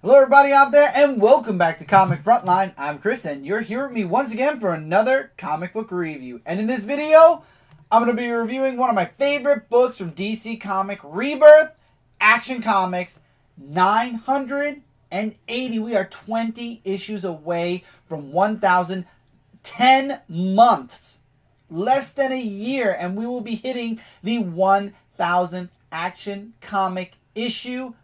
Hello everybody out there and welcome back to Comic Frontline. I'm Chris and you're here with me once again for another comic book review. And in this video, I'm going to be reviewing one of my favorite books from DC Comic, Rebirth, Action Comics, 980. We are 20 issues away from 1,000, 10 months, less than a year, and we will be hitting the 1,000th Action Comic issue.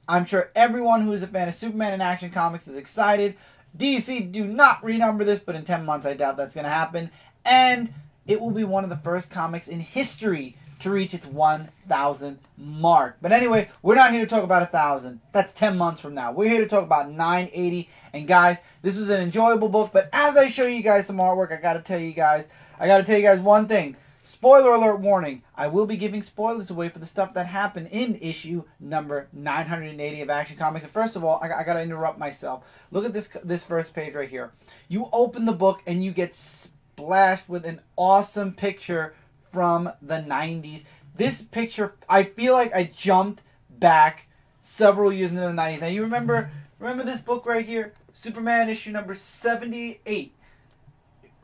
I'm sure everyone who is a fan of Superman and Action Comics is excited. DC, do not renumber this, but in 10 months I doubt that's going to happen. And it will be one of the first comics in history to reach its 1,000th mark. But anyway, we're not here to talk about 1,000. That's 10 months from now. We're here to talk about 980. And guys, this was an enjoyable book. But as I show you guys some artwork, I got to tell you guys one thing. Spoiler alert warning. I will be giving spoilers away for the stuff that happened in issue number 980 of Action Comics. And first of all, I got to interrupt myself. Look at this first page right here. You open the book and you get splashed with an awesome picture from the 90s. This picture, I feel like I jumped back several years into the 90s. Now you remember this book right here? Superman issue number 78.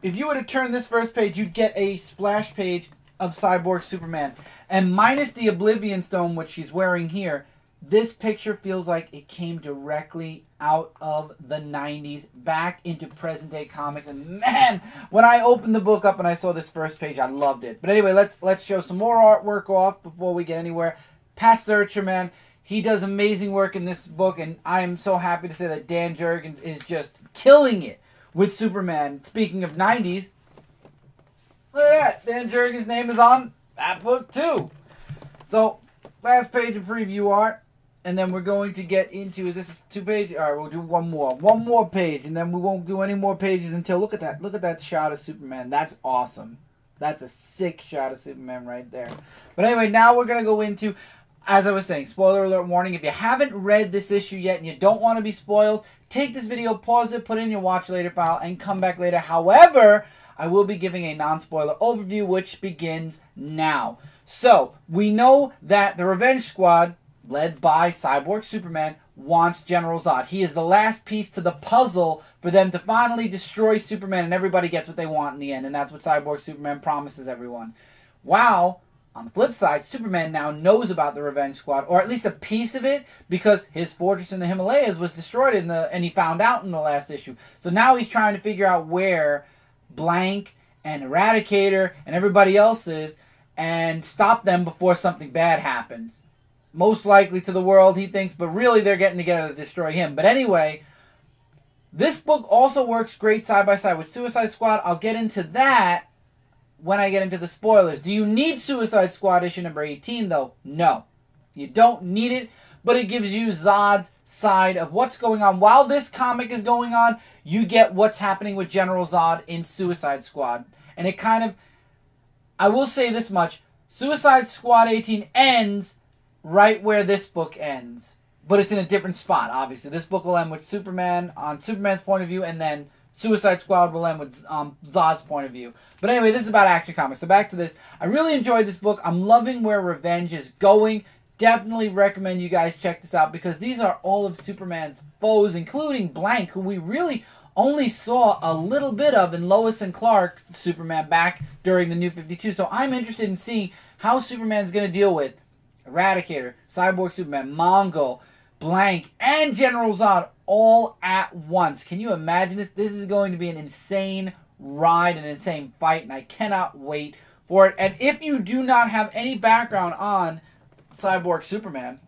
If you were to turn this first page, you'd get a splash page of Cyborg Superman. And minus the Oblivion Stone, which she's wearing here, this picture feels like it came directly out of the 90s, back into present-day comics. And man, when I opened the book up and I saw this first page, I loved it. But anyway, let's show some more artwork off before we get anywhere. Patch Searcher, man, he does amazing work in this book, and I am so happy to say that Dan Jurgens is just killing it with Superman. Speaking of 90s, look at that. Dan Jurgens' name is on that book too. So, last page of preview art. And then we're going to get into, is this 2 pages? Alright, we'll do one more. One more page. And then we won't do any more pages until, look at that. Look at that shot of Superman. That's awesome. That's a sick shot of Superman right there. But anyway, now we're going to go into, as I was saying, spoiler alert warning. If you haven't read this issue yet and you don't want to be spoiled, take this video, pause it, put it in your watch later file, and come back later. However, I will be giving a non-spoiler overview, which begins now. So, we know that the Revenge Squad, led by Cyborg Superman, wants General Zod. He is the last piece to the puzzle for them to finally destroy Superman, and everybody gets what they want in the end, and that's what Cyborg Superman promises everyone. Wow. On the flip side, Superman now knows about the Revenge Squad, or at least a piece of it, because his fortress in the Himalayas was destroyed and he found out in the last issue. So now he's trying to figure out where Blank and Eradicator and everybody else is and stop them before something bad happens. Most likely to the world, he thinks, but really they're getting together to destroy him. But anyway, this book also works great side by side with Suicide Squad. I'll get into that when I get into the spoilers. Do you need Suicide Squad issue number 18, though? No. You don't need it, but it gives you Zod's side of what's going on. While this comic is going on, you get what's happening with General Zod in Suicide Squad. And it kind of, I will say this much, Suicide Squad 18 ends right where this book ends. But it's in a different spot, obviously. This book will end with Superman, on Superman's point of view, and then Suicide Squad will end with Zod's point of view. But anyway, this is about Action Comics. So back to this. I really enjoyed this book. I'm loving where Revenge is going. Definitely recommend you guys check this out because these are all of Superman's foes, including Blank, who we really only saw a little bit of in Lois and Clark Superman back during the New 52. So I'm interested in seeing how Superman's going to deal with Eradicator, Cyborg Superman, Mongol, Blank, and General Zod all at once. Can you imagine this? This is going to be an insane ride, an insane fight, and I cannot wait for it. And if you do not have any background on Cyborg Superman,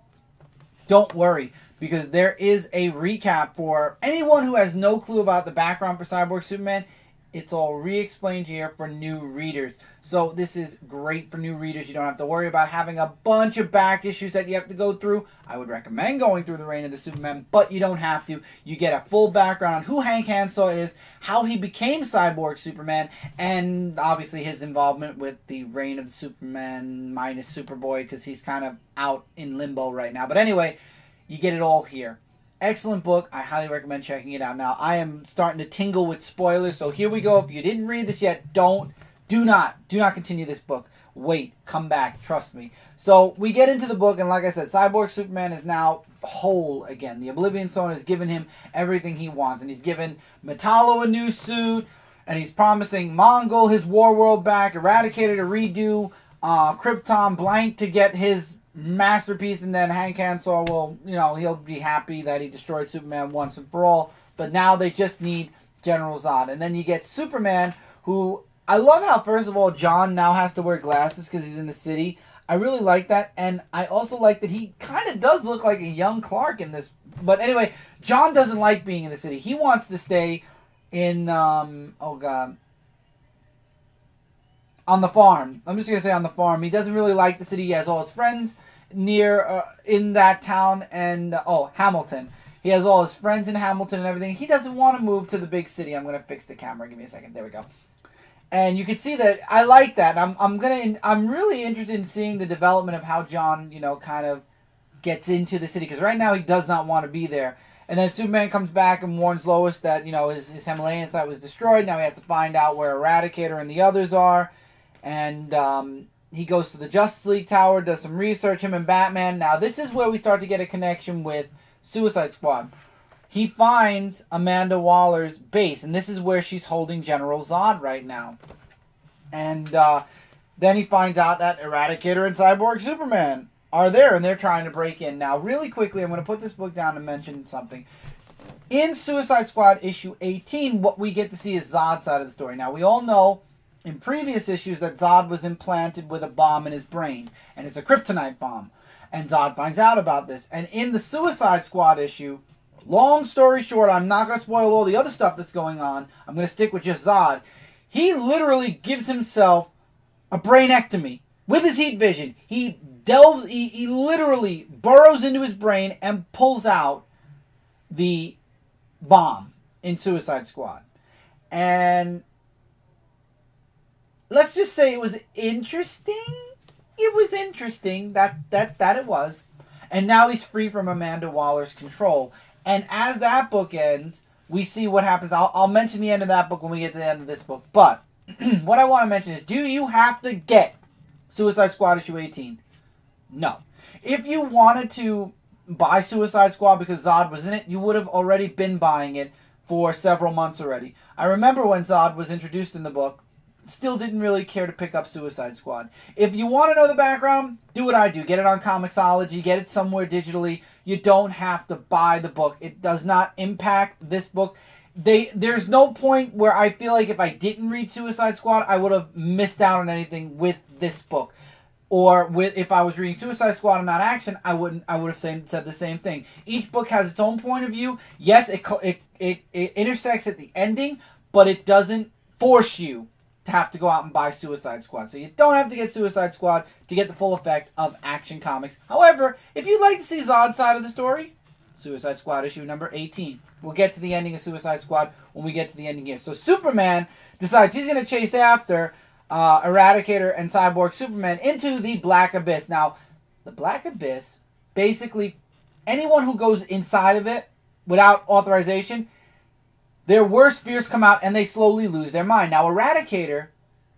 don't worry, because there is a recap for anyone who has no clue about the background for Cyborg Superman. It's all re-explained here for new readers. So this is great for new readers. You don't have to worry about having a bunch of back issues that you have to go through. I would recommend going through the Reign of the Superman, but you don't have to. You get a full background on who Hank Hansel is, how he became Cyborg Superman, and obviously his involvement with the Reign of the Superman minus Superboy, because he's kind of out in limbo right now. But anyway, you get it all here. Excellent book. I highly recommend checking it out. Now, I am starting to tingle with spoilers, so here we go. If you didn't read this yet, do not continue this book. Wait, come back, trust me. So, we get into the book, and like I said, Cyborg Superman is now whole again. The Oblivion Stone has given him everything he wants. And he's given Metallo a new suit. And he's promising Mongol his war world back. Eradicator to redo. Krypton Blank to get his masterpiece. And then Hank Hansel will, he'll be happy that he destroyed Superman once and for all. But now they just need General Zod. And then you get Superman, who... I love how, first of all, John now has to wear glasses because he's in the city. I really like that. And I also like that he kind of does look like a young Clark in this. But anyway, John doesn't like being in the city. He wants to stay in, on the farm. I'm just going to say on the farm. He doesn't really like the city. He has all his friends near, in that town. And, Hamilton. He has all his friends in Hamilton and everything. He doesn't want to move to the big city. I'm going to fix the camera. Give me a second. There we go. And you can see that I like that. I'm really interested in seeing the development of how John, kind of gets into the city, because right now he does not want to be there. And then Superman comes back and warns Lois that his Himalayan site was destroyed. Now he has to find out where Eradicator and the others are, and he goes to the Justice League Tower, does some research. Him and Batman. Now this is where we start to get a connection with Suicide Squad. He finds Amanda Waller's base, and this is where she's holding General Zod right now. And then he finds out that Eradicator and Cyborg Superman are there, and they're trying to break in. Now, really quickly, I'm going to put this book down and mention something. In Suicide Squad issue 18, what we get to see is Zod's side of the story. Now, we all know in previous issues that Zod was implanted with a bomb in his brain, and it's a kryptonite bomb. And Zod finds out about this. And in the Suicide Squad issue... Long story short, I'm not going to spoil all the other stuff that's going on. I'm going to stick with just Zod. He literally gives himself a brainectomy with his heat vision. He literally burrows into his brain and pulls out the bomb in Suicide Squad. And let's just say it was interesting. It was interesting that it was. And now he's free from Amanda Waller's control. And as that book ends, we see what happens. I'll mention the end of that book when we get to the end of this book. But what I want to mention is, do you have to get Suicide Squad issue 18? No. If you wanted to buy Suicide Squad because Zod was in it, you would have already been buying it for several months already. I remember when Zod was introduced in the book, still didn't really care to pick up Suicide Squad. If you want to know the background, do what I do. Get it on Comixology. Get it somewhere digitally. You don't have to buy the book. It does not impact this book. There's no point where I feel like if I didn't read Suicide Squad, I would have missed out on anything with this book. Or if I was reading Suicide Squad and not Action, I would have said the same thing. Each book has its own point of view. Yes, it intersects at the ending, but it doesn't force you to have to go out and buy Suicide Squad. So you don't have to get Suicide Squad to get the full effect of Action Comics. However, if you'd like to see Zod's side of the story, Suicide Squad issue number 18. We'll get to the ending of Suicide Squad when we get to the ending here. So Superman decides he's going to chase after Eradicator and Cyborg Superman into the Black Abyss. Now, the Black Abyss, basically, anyone who goes inside of it without authorization, their worst fears come out and they slowly lose their mind. Now, Eradicator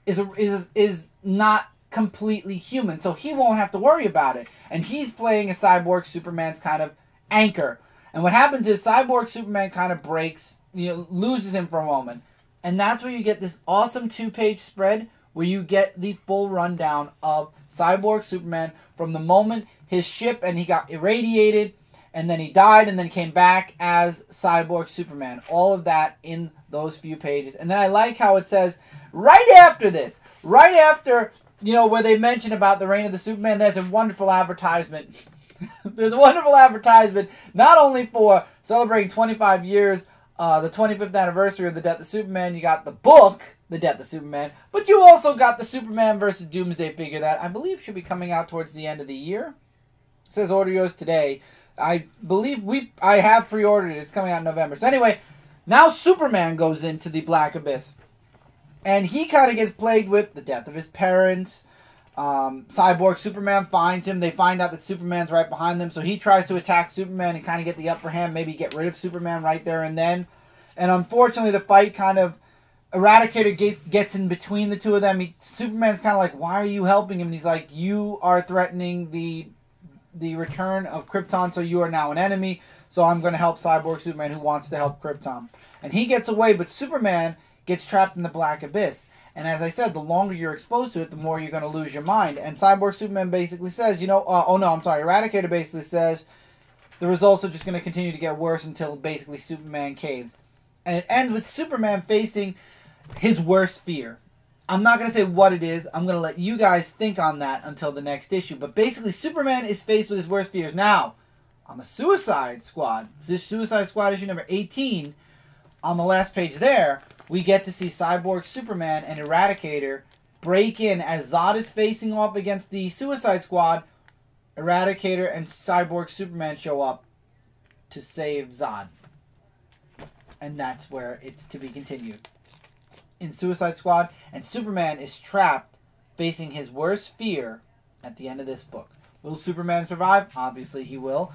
is not completely human, so he won't have to worry about it. And he's playing a Cyborg Superman's kind of anchor. And what happens is Cyborg Superman kind of breaks, loses him for a moment. And that's where you get this awesome 2-page spread where you get the full rundown of Cyborg Superman from the moment his ship and he got irradiated, and then he died, and then came back as Cyborg Superman. All of that in those few pages. And then I like how it says, right after this, right after, where they mention about the reign of the Superman, there's a wonderful advertisement. There's a wonderful advertisement, not only for celebrating 25 years, the 25th anniversary of the death of Superman. You got the book, The Death of Superman, but you also got the Superman versus Doomsday figure that I believe should be coming out towards the end of the year. It says order yours today. I believe I have pre-ordered it. It's coming out in November. So anyway, now Superman goes into the Black Abyss. And he kind of gets plagued with the death of his parents. Cyborg Superman finds him. They find out that Superman's right behind them. So he tries to attack Superman and kind of get the upper hand. Maybe get rid of Superman right there and then. And unfortunately, the fight kind of... Eradicator gets in between the two of them. Superman's kind of like, why are you helping him? And he's like, you are threatening the the return of Krypton, so you are now an enemy. So I'm going to help Cyborg Superman, who wants to help Krypton. And he gets away, but Superman gets trapped in the Black Abyss. And as I said, the longer you're exposed to it, the more you're going to lose your mind. And Cyborg Superman basically says, Eradicator basically says the results are just going to continue to get worse until basically Superman caves. And it ends with Superman facing his worst fear. I'm not going to say what it is. I'm going to let you guys think on that until the next issue. But basically, Superman is faced with his worst fears. Now, on the Suicide Squad, Suicide Squad issue number 18, on the last page there, we get to see Cyborg Superman and Eradicator break in as Zod is facing off against the Suicide Squad. Eradicator and Cyborg Superman show up to save Zod. And that's where it's to be continued. In Suicide Squad, and Superman is trapped, facing his worst fear at the end of this book. Will Superman survive? Obviously he will.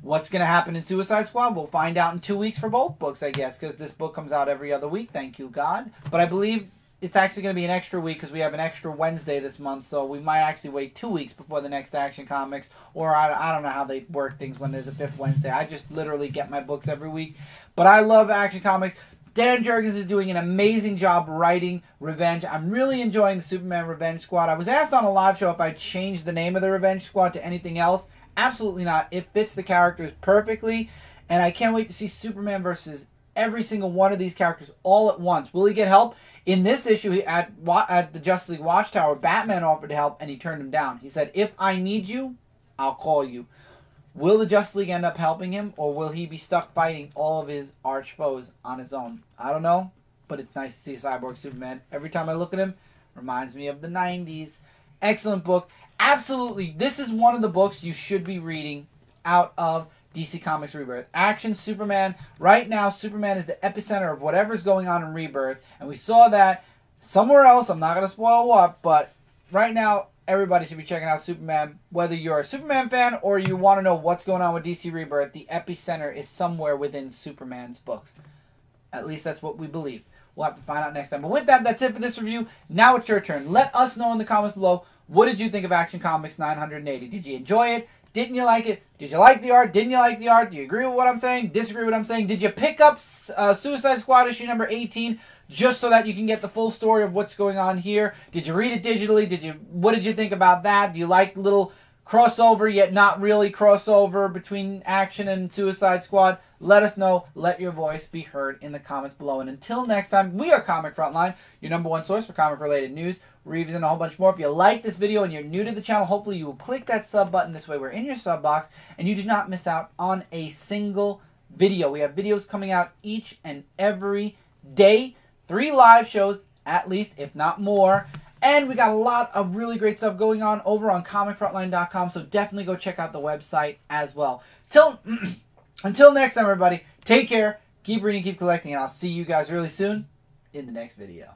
What's going to happen in Suicide Squad? We'll find out in 2 weeks for both books, I guess, because this book comes out every other week, thank you, God. But I believe it's actually going to be an extra week because we have an extra Wednesday this month, so we might actually wait 2 weeks before the next Action Comics, or I don't know how they work things when there's a fifth Wednesday. I just literally get my books every week. But I love Action Comics. Dan Jurgens is doing an amazing job writing Revenge. I'm really enjoying the Superman Revenge Squad. I was asked on a live show if I'd change the name of the Revenge Squad to anything else. Absolutely not. It fits the characters perfectly, and I can't wait to see Superman versus every single one of these characters all at once. Will he get help? In this issue, at the Justice League Watchtower, Batman offered help, and he turned him down. He said, if I need you, I'll call you. Will the Justice League end up helping him, or will he be stuck fighting all of his arch foes on his own? I don't know, but it's nice to see Cyborg Superman. Every time I look at him, reminds me of the 90s. Excellent book. Absolutely, this is one of the books you should be reading out of DC Comics Rebirth. Action Superman. Right now, Superman is the epicenter of whatever's going on in Rebirth, and we saw that somewhere else. I'm not going to spoil what, but right now, everybody should be checking out Superman. Whether you're a Superman fan or you want to know what's going on with DC Rebirth, the epicenter is somewhere within Superman's books. At least that's what we believe. We'll have to find out next time. But with that, that's it for this review. Now it's your turn. Let us know in the comments below, what did you think of Action Comics 980? Did you enjoy it? Didn't you like it? Did you like the art? Didn't you like the art? Do you agree with what I'm saying? Disagree with what I'm saying? Did you pick up Suicide Squad issue number 18 just so that you can get the full story of what's going on here? Did you read it digitally? What did you think about that? Do you like little crossover yet not really crossover between Action and Suicide Squad? Let us know. Let your voice be heard in the comments below. And until next time, we are Comic Frontline, your #1 source for comic-related news, reviews, and a whole bunch more. If you like this video and you're new to the channel, hopefully you will click that sub button. This way we're in your sub box, and you do not miss out on a single video. We have videos coming out each and every day. 3 live shows, at least, if not more. And we got a lot of really great stuff going on over on comicfrontline.com, so definitely go check out the website as well. Until next time, everybody, take care, keep reading, keep collecting, and I'll see you guys really soon in the next video.